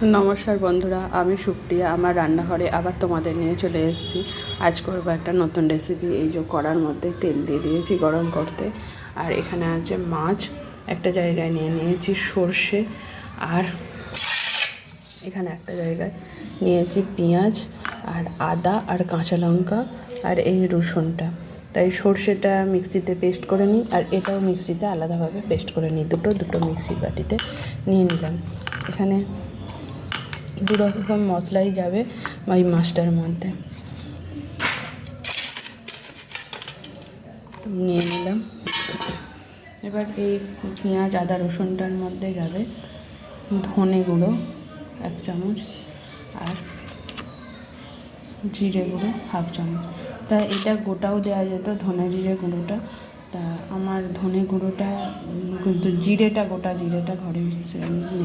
নমস্কার বন্ধুরা, আমি সুপ্রিয়া। আমার রান্নাঘরে আবার তোমাদের নিয়ে চলে এসেছি। আজ করবো একটা নতুন রেসিপি। এই যে কড়ার মধ্যে তেল দিয়ে দিয়েছি গরম করতে, আর এখানে আছে মাছ। একটা জায়গায় নিয়ে নিয়েছি সর্ষে, আর এখানে একটা জায়গায় নিয়েছি পেঁয়াজ আর আদা আর কাঁচা লঙ্কা আর এই রসুনটা। তাই সর্ষেটা মিক্সিতে পেস্ট করে নিই, আর এটাও মিক্সিতে আলাদাভাবে পেস্ট করে নিই। দুটো মিক্সির বাটিতে নিয়ে নিলাম। এখানে দু রকম মশলাই যাবে ওই মাছটার মধ্যে। সব নিয়ে নিলাম। এবার এই পেঁয়াজ আদা রসুনটার মধ্যে যাবে ধনে গুঁড়ো 1 চামচ আর জিরে গুঁড়ো 1/2 চামচ। তা এটা গোটাও দেওয়া যেত ধনে জিরে গুঁড়োটা, তা আমার ধনে গুঁড়োটা কিন্তু জিরেটা গোটা জিরেটা ঘরে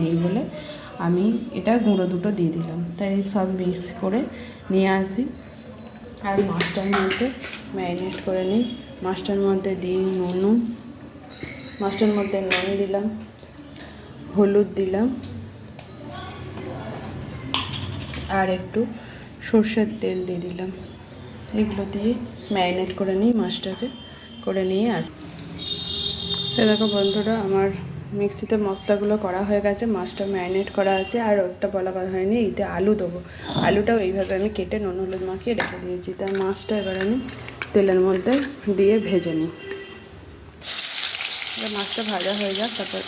নেই বলে আমি এটা গুঁড়ো দুটো দিয়ে দিলাম। তাই সব মিক্স করে নিয়ে আসি, আর মাছটার মধ্যে ম্যারিনেট করে নিই। মাছটার মধ্যে দিই মাছটার মধ্যে নুন দিলাম, হলুদ দিলাম, আর একটু সর্ষের তেল দিয়ে দিলাম। এগুলো দিয়ে ম্যারিনেট করে নিই, মাছটাকে করে নিয়ে আসি। দেখো বন্ধুরা, আমার মিক্সিতে মশলাগুলো করা হয়ে গেছে, মাছটা ম্যারিনেট করা আছে। আর ওটা বলা হয়নি, এতে আলু দেবো। আলুটাও এইভাবে আমি কেটে নুন হলুদ মাখিয়ে রেখে দিয়েছি। তার মাছটা এবার আমি তেলের মধ্যে দিয়ে ভেজে নিই। এবার মাছটা ভাজা হয়ে যাক, তারপর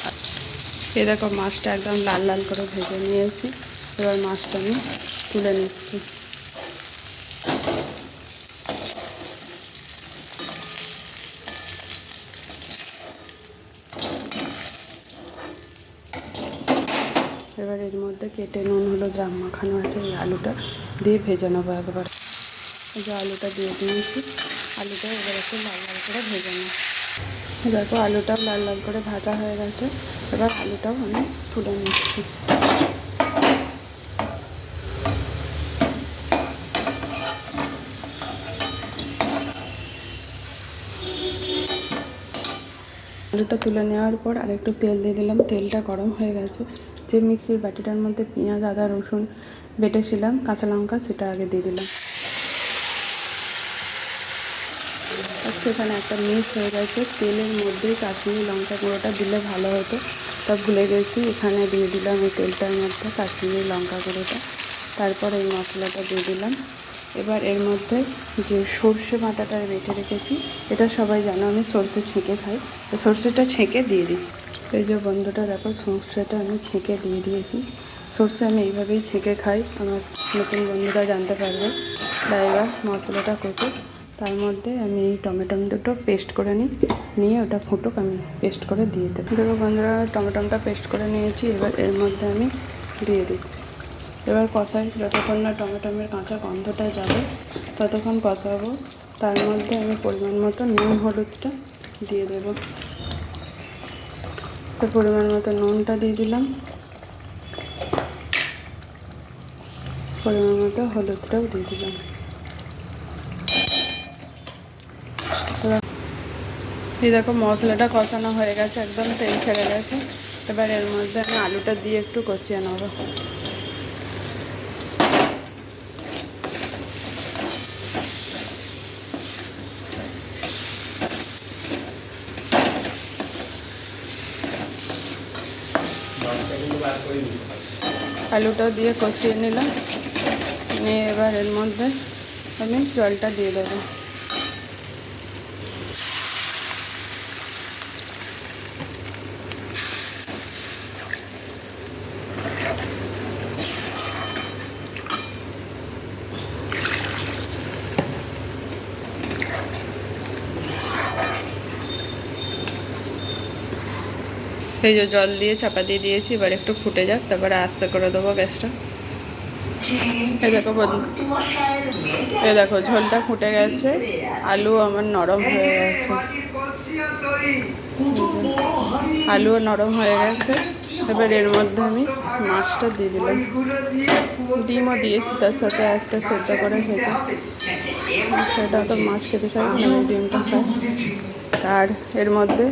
এই দেখো মাছটা একদম লাল লাল করে ভেজে নিয়েছি। এবার মাছটা আমি তুলে নিচ্ছি। এবার এর মধ্যে কেটে নুন হলুদ মাখানো আছে এই আলুটা দিয়ে ভেজে নেবো একবার। এই যে আলুটা দিয়ে দিয়েছি, আলুটা এবার একটু লাল লাল করে ভেজে নেব। দেখো আলুটাও লাল লাল করে ভাজা হয়ে গেছে। এবার আলুটাও আমি তুলে নিচ্ছি। আলুটা তুলে নেওয়ার পর আর একটু তেল দিয়ে দিলাম। তেলটা গরম হয়ে গেছে। যে মিক্সির বাটিটার মধ্যে পেঁয়াজ আদা রসুন বেটেছিলাম, কাঁচা লঙ্কা, সেটা আগে দিয়ে দিলাম। আচ্ছা, এখানে একটা মিক্স হয়ে গেছে। তেলের মধ্যেই কাশ্মীরি লঙ্কা গুঁড়োটা দিলে ভালো হতো, তা ভুলে গেছি। এখানে দিয়ে দিলাম এই তেলটার মধ্যে কাশ্মীরি লঙ্কা গুঁড়োটা। তারপর এই মশলাটা দিয়ে দিলাম। এবার এর মধ্যে যে সর্ষে বাটাটা বেটে রেখেছি, এটা সবাই জানো আমি সর্ষে ছেঁকে খাই, তো সর্ষেটা ছেঁকে দিয়ে দিই। এই যে বন্ধুটা দেখো, সর্ষেটা আমি ছেঁকে দিয়ে দিয়েছি। সর্ষে আমি এইভাবেই ছেঁকে খাই, আমার নতুন বন্ধুরা জানতে পারবে। তাই এবার মশলাটা কষে তার মধ্যে আমি এই টমেটো দুটো পেস্ট করে নিয়ে ওটা ফুটুক, আমি পেস্ট করে দিয়ে দেবো। দেখো বন্ধুরা, টমেটোটা পেস্ট করে নিয়েছি। এবার এর মধ্যে আমি দিয়ে দিচ্ছি। এবার কষাই, যতক্ষণ না টমেটোমের কাঁচা গন্ধটা যাবে ততক্ষণ কষাবো। তার মধ্যে আমি পরিমাণ মতো নুন হলুদটা দিয়ে দেবো। তো পরিমাণ মতো নুনটা দিয়ে দিলাম, পরিমাণ মতো হলুদটাও দিয়ে দিলাম। এই দেখো মশলাটা কষানো হয়ে গেছে, একদম তেল ছেড়ে গেছে। এবার এর মধ্যে আমি আলুটা দিয়ে একটু কষিয়ে নেব। আলুটাও দিয়ে কষিয়ে নিলাম, নিয়ে এবার এর মধ্যে আমি জলটা দিয়ে দেবো। এই যে জল দিয়ে চাপা দিয়ে দিয়েছি, এবার একটু ফুটে যাক, তারপরে আস্তে করে দেবো গ্যাসটা। এই দেখো এই দেখো ঝোলটা ফুটে গেছে, আলু আমার নরম হয়ে গেছে। আলুও নরম হয়ে গেছে। এবার এর মধ্যে আমি মাছটা দিয়ে দিলাম। ডিমও দিয়েছি তার সাথে, একটা সেদ্ধ করে ভেজে। সেটা তো মাছ খেতে চাই, আমি ডিমটা খাই। আর এর মধ্যে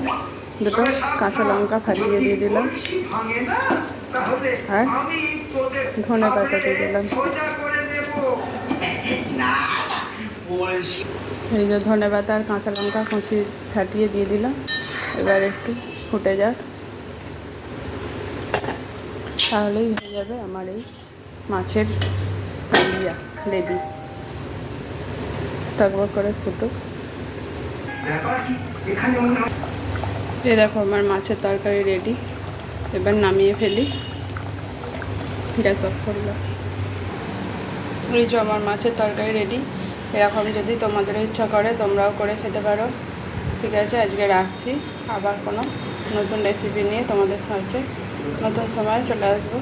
দুটো কাঁচা লঙ্কা ফাটিয়ে দিয়ে দিলাম, আর ধনে পাতা দিয়ে দিলাম। এই যে ধনে পাতা আর কাঁচা লঙ্কা কুচি ছাটিয়ে দিয়ে দিলাম। এবার একটু ফুটে যাক, তাহলেই হয়ে যাবে আমার এই মাছের কালিয়া রেডি। টকবক করে ফুটুক। এই দেখো আমার মাছের তরকারি রেডি। এবার নামিয়ে ফেলি, গ্যাস অফ করলাম। এই যে আমার মাছের তরকারি রেডি। এরকম যদি তোমাদের ইচ্ছা করে তোমরাও করে খেতে পারো। ঠিক আছে, আজকে রাখছি। আবার কোনো নতুন রেসিপি নিয়ে তোমাদের সাথে নতুন সময় চলে আসবো।